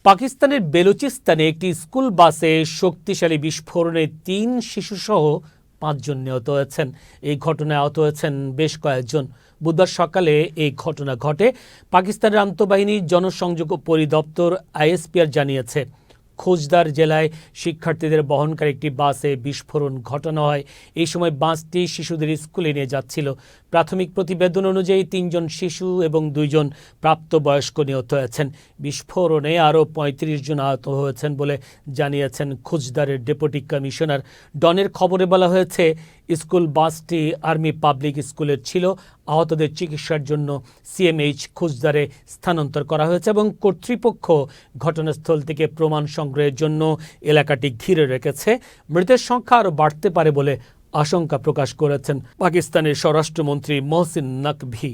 পাকিস্তানের বেলুচিস্তানে একটি স্কুল বাসে শক্তিশালী বিস্ফোরণে ৩ শিশুসহ ৫ জন নিহত হয়েছেন। এই ঘটনায় আহত হয়েছেন বেশ কয়েকজন। বুধবার সকালে এই ঘটনা ঘটে। পাকিস্তানের আন্তঃবাহিনী জনসংযোগ পরিদপ্তর আইএসপিআর জানিয়েছে, খোজদার জেলায় শিক্ষার্থীদের বহনকারী একটি বাসে বিস্ফোরণ ঘটানো হয়। এই সময় বাসটি শিশুদের স্কুলে নিয়ে যাচ্ছিল। প্রাথমিক প্রতিবেদন অনুযায়ী ৩ জন শিশু এবং ২ জন প্রাপ্তবয়স্ক নিহত হয়েছেন। বিস্ফোরণে আরও ৩৫ জন আহত হয়েছেন বলে জানিয়েছেন খোজদারের ডেপুটি কমিশনার। ডনের খবরে বলা হয়েছে, স্কুল বাসটি আর্মি পাবলিক স্কুলের ছিল। আহতদের চিকিৎসার জন্য সিএমএইচ খোজদারে স্থানান্তর করা হয়েছে এবং কর্তৃপক্ষ ঘটনাস্থল থেকে প্রমাণ সংগ্রহের জন্য এলাকাটি ঘিরে রেখেছে। মৃতের সংখ্যা আরও বাড়তে পারে বলে আশঙ্কা প্রকাশ করেছেন পাকিস্তানের স্বরাষ্ট্রমন্ত্রী মহসিন নকভি।